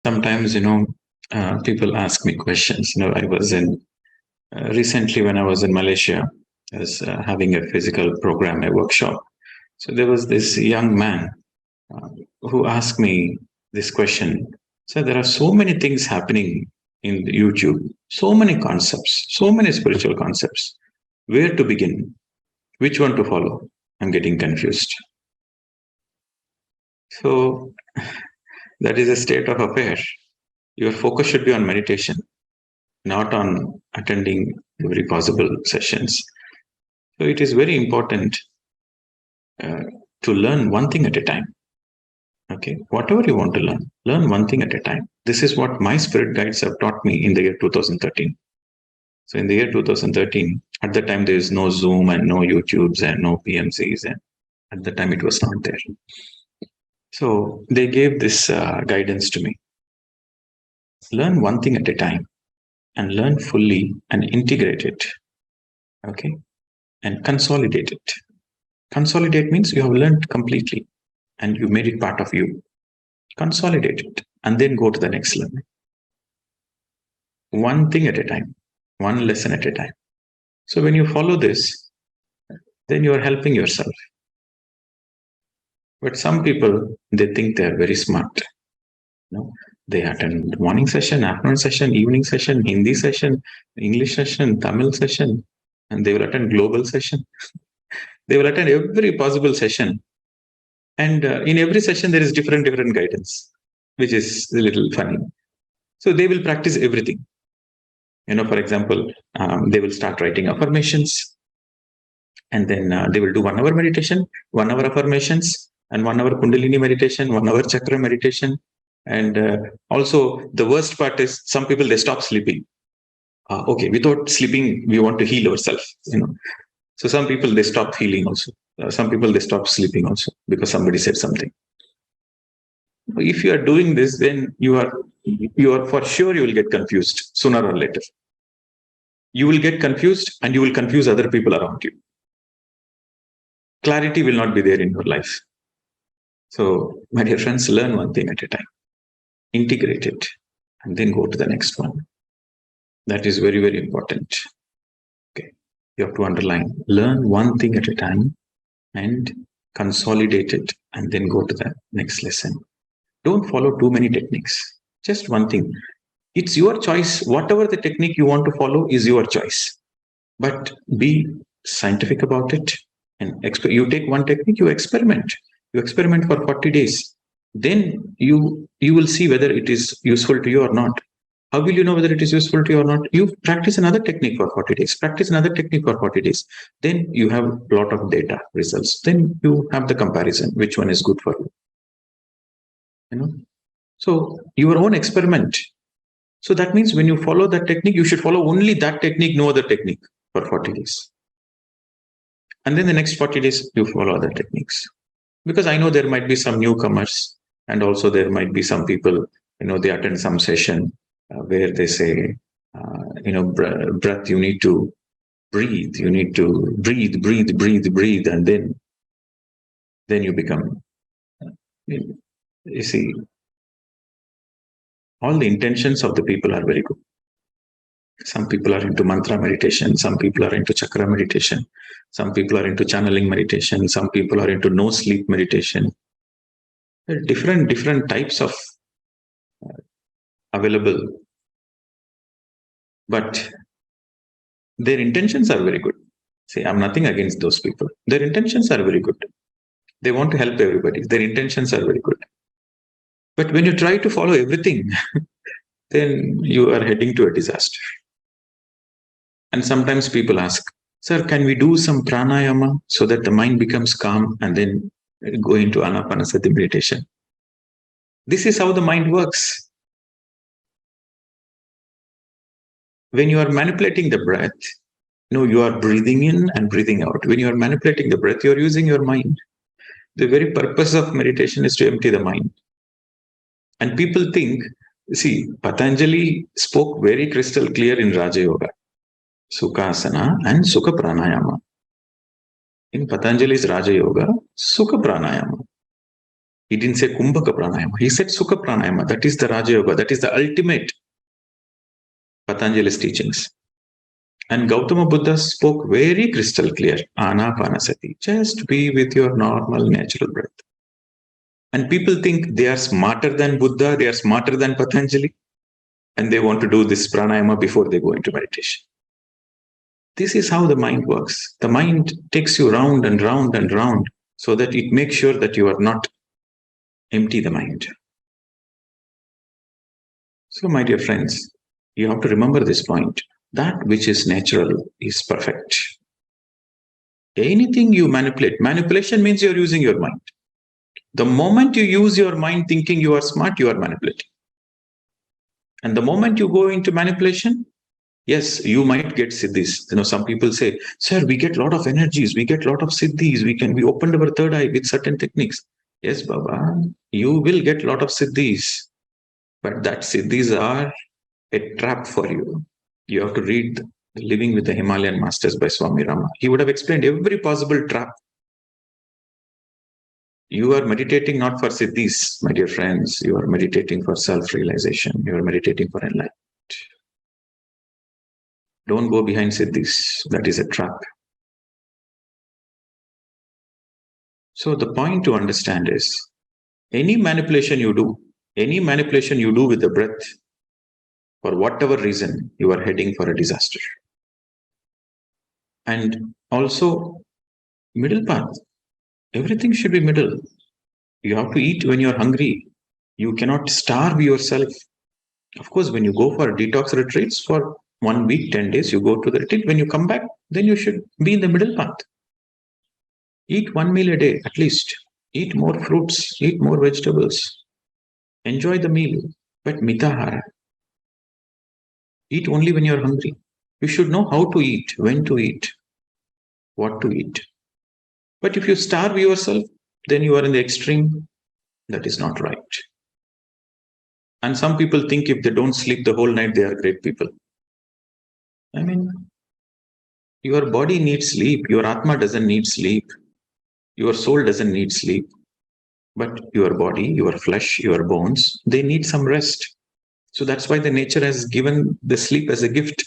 sometimes, people ask me questions. I was in recently when I was in Malaysia, I was having a physical program, a workshop. So there was this young man uh, who asked me this question. So there are so many things happening in YouTube, so many concepts, so many spiritual concepts. Where to begin? Which one to follow? I'm getting confused. So that is a state of affair. Your focus should be on meditation, not on attending every possible sessions. So it is very important uh, to learn one thing at a time. Okay, whatever you want to learn one thing at a time. This is what my spirit guides have taught me in the year 2013. So in the year 2013, at the time there is no Zoom and no YouTubes and no PMCs, and at the time it was not there. So they gave this guidance to me. Learn one thing at a time and learn fully and integrate it. Okay, and consolidate it. Consolidate means you have learned completely and you made it part of you. Consolidate it and then go to the next level. One thing at a time, one lesson at a time. So when you follow this, then you are helping yourself. But some people, they think they are very smart. They attend morning session, afternoon session, evening session, Hindi session, English session, Tamil session, and they will attend global session. They will attend every possible session. And in every session, there is different guidance, which is a little funny. So they will practice everything. For example, they will start writing affirmations, and then they will do 1 hour meditation, 1 hour affirmations, and 1 hour Kundalini meditation, 1 hour chakra meditation. And also, the worst part is some people, they stop sleeping. Okay, without sleeping, we want to heal ourselves. So some people, they stop healing also. Some people, they stop sleeping also because somebody said something. If you are doing this, then you are for sure you will get confused sooner or later. You will get confused and you will confuse other people around you. Clarity will not be there in your life. So, my dear friends, learn one thing at a time, integrate it, and then go to the next one. That is very, very important. Okay, you have to underline, learn one thing at a time and consolidate it, and then go to the next lesson. Don't follow too many techniques. Just one thing. It's your choice. Whatever the technique you want to follow is your choice. But be scientific about it. And you take one technique, you experiment. You experiment for 40 days. Then you will see whether it is useful to you or not. How will you know whether it is useful to you or not? You practice another technique for 40 days. Practice another technique for 40 days. Then you have a lot of data results. Then you have the comparison. Which one is good for you? So your own experiment. So that means when you follow that technique, you should follow only that technique, no other technique for 40 days. And then the next 40 days, you follow other techniques. Because I know there might be some newcomers, and also there might be some people, they attend some session where they say, breath, you need to breathe. You need to breathe. And then you become, you see, all the intentions of the people are very good. Some people are into mantra meditation. Some people are into chakra meditation. Some people are into channeling meditation. Some people are into no sleep meditation. There are different types of available. But their intentions are very good. See, I'm nothing against those people. Their intentions are very good. They want to help everybody. Their intentions are very good. But when you try to follow everything, then you are heading to a disaster. And sometimes people ask, sir, can we do some pranayama so that the mind becomes calm and then go into anapanasati meditation? This is how the mind works. When you are manipulating the breath, you are breathing in and breathing out. When you are manipulating the breath, you are using your mind. The very purpose of meditation is to empty the mind. And people think, see, Patanjali spoke very crystal clear in Raja Yoga, Sukhasana and Sukha Pranayama. In Patanjali's Raja Yoga, Sukha Pranayama. He didn't say Kumbhaka Pranayama. He said Sukha Pranayama. That is the Raja Yoga. That is the ultimate Patanjali's teachings. And Gautama Buddha spoke very crystal clear. Anapanasati. Just be with your normal natural breath. And people think they are smarter than Buddha. They are smarter than Patanjali. And they want to do this pranayama before they go into meditation. This is how the mind works. The mind takes you round and round and round so that it makes sure that you are not empty the mind. So, my dear friends, you have to remember this point. That which is natural is perfect. Anything you manipulate, manipulation means you're using your mind. The moment you use your mind thinking you are smart, you are manipulating. And the moment you go into manipulation, yes, you might get siddhis. Some people say, sir, we get a lot of energies, we get a lot of siddhis, we opened our third eye with certain techniques. Yes, Baba, you will get a lot of siddhis. But that siddhis are a trap for you. You have to read Living with the Himalayan Masters by Swami Rama. He would have explained every possible trap. You are meditating not for siddhis, my dear friends. You are meditating for self-realization. You are meditating for enlightenment. Don't go behind siddhis. That is a trap. So the point to understand is, any manipulation you do with the breath, for whatever reason, you are heading for a disaster. And also, middle path. Everything should be middle. You have to eat when you're hungry. You cannot starve yourself. Of course, when you go for detox retreats for 1 week, 10 days, you go to the retreat. When you come back, then you should be in the middle path. Eat 1 meal a day, at least. Eat more fruits, eat more vegetables. Enjoy the meal, but mitahara. Eat only when you're hungry. You should know how to eat, when to eat, what to eat. But if you starve yourself, then you are in the extreme. That is not right. And some people think if they don't sleep the whole night, they are great people. I mean, your body needs sleep. Your Atma doesn't need sleep. Your soul doesn't need sleep. But your body, your flesh, your bones, they need some rest. So that's why the nature has given the sleep as a gift.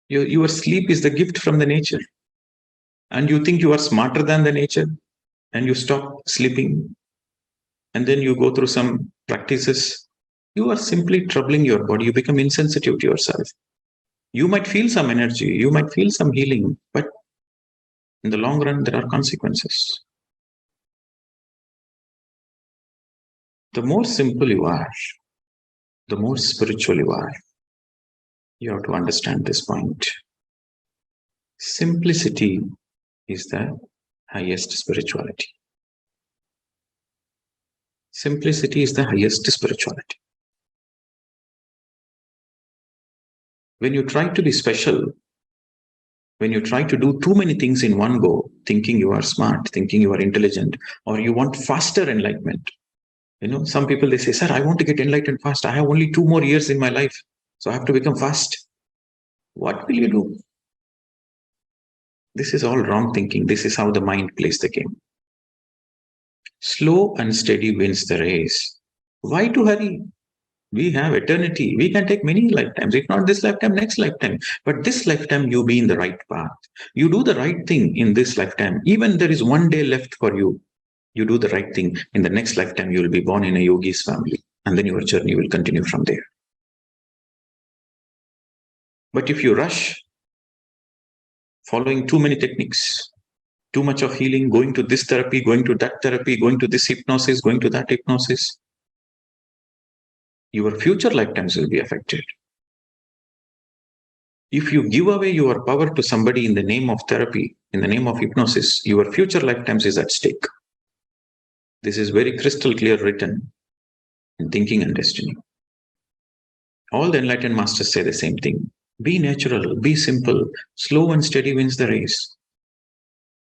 Your sleep is the gift from the nature. And you think you are smarter than the nature, and you stop sleeping, and then you go through some practices. You are simply troubling your body. You become insensitive to yourself. You might feel some energy, you might feel some healing, but in the long run, there are consequences. The more simple you are, the more spiritual you are. You have to understand this point. Simplicity is the highest spirituality. Simplicity is the highest spirituality. When you try to be special, when you try to do too many things in one go, thinking you are smart, thinking you are intelligent, or you want faster enlightenment. Some people, they say, sir, I want to get enlightened fast. I have only 2 more years in my life, so I have to become fast. What will you do? This is all wrong thinking. This is how the mind plays the game. Slow and steady wins the race. Why to hurry? We have eternity. We can take many lifetimes. If not this lifetime, next lifetime. But this lifetime, you be in the right path. You do the right thing in this lifetime. Even there is 1 day left for you. You do the right thing. In the next lifetime, you will be born in a yogi's family. And then your journey will continue from there. But if you rush, following too many techniques, too much of healing, going to this therapy, going to that therapy, going to this hypnosis, going to that hypnosis, your future lifetimes will be affected. If you give away your power to somebody in the name of therapy, in the name of hypnosis, your future lifetimes is at stake. This is very crystal clear written in Thinking and Destiny. All the enlightened masters say the same thing. Be natural, be simple, slow and steady wins the race.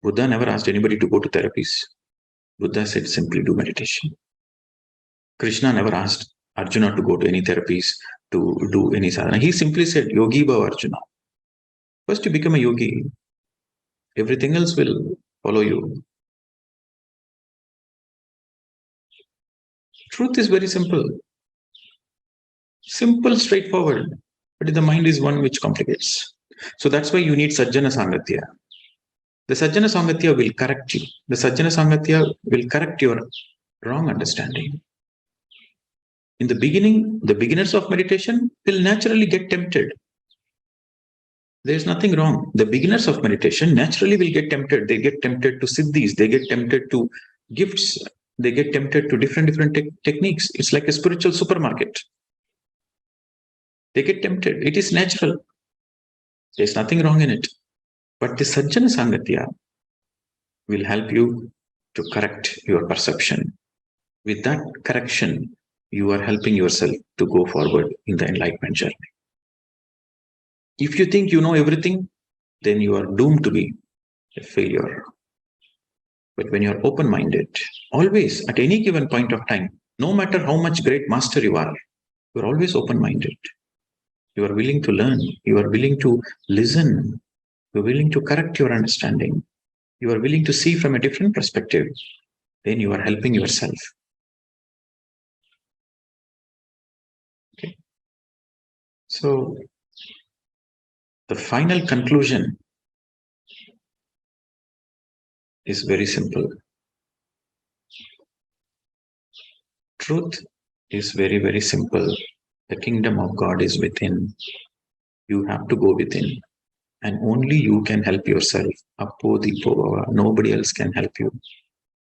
Buddha never asked anybody to go to therapies. Buddha said simply do meditation. Krishna never asked Arjuna to go to any therapies, to do any sadhana. He simply said, Yogi Bhava Arjuna. First you become a yogi, everything else will follow you. Truth is very simple. Simple, straightforward. But the mind is one which complicates. So that's why you need Sajjana Sangatya. The Sajjana Sangatya will correct you. The Sajjana Sangatya will correct your wrong understanding. In the beginning, the beginners of meditation will naturally get tempted. There's nothing wrong. The beginners of meditation naturally will get tempted. They get tempted to siddhis. They get tempted to gifts. They get tempted to different techniques. It's like a spiritual supermarket. They get tempted. It is natural. There's nothing wrong in it. But the Sajjana Sangatya will help you to correct your perception. With that correction, you are helping yourself to go forward in the enlightenment journey. If you think you know everything, then you are doomed to be a failure. But when you are open-minded, always at any given point of time, no matter how much great master you are always open-minded. You are willing to learn. You are willing to listen. You are willing to correct your understanding. You are willing to see from a different perspective. Then you are helping yourself. Okay. So the final conclusion is very simple. Truth is very, very simple. The kingdom of God is within. You have to go within. And only you can help yourself. Appo Dipo Bhava. Nobody else can help you.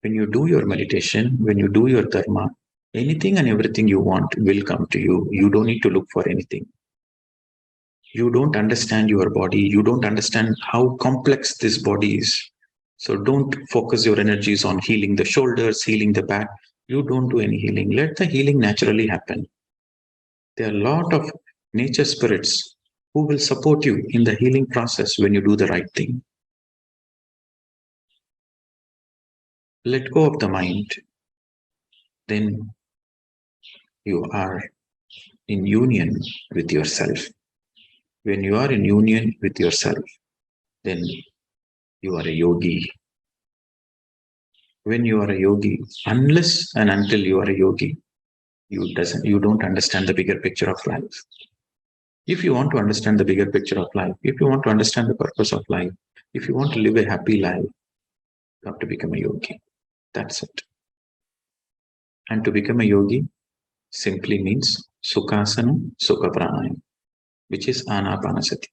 When you do your meditation, when you do your dharma, anything and everything you want will come to you. You don't need to look for anything. You don't understand your body. You don't understand how complex this body is. So don't focus your energies on healing the shoulders, healing the back. You don't do any healing. Let the healing naturally happen. There are a lot of nature spirits who will support you in the healing process when you do the right thing. Let go of the mind. Then you are in union with yourself. When you are in union with yourself, then you are a yogi. When you are a yogi, unless and until you are a yogi, you don't understand the bigger picture of life. If you want to understand the bigger picture of life, if you want to understand the purpose of life, if you want to live a happy life, you have to become a yogi. That's it. And to become a yogi simply means Sukhasana, Sukha Pranayama, which is Anapanasati.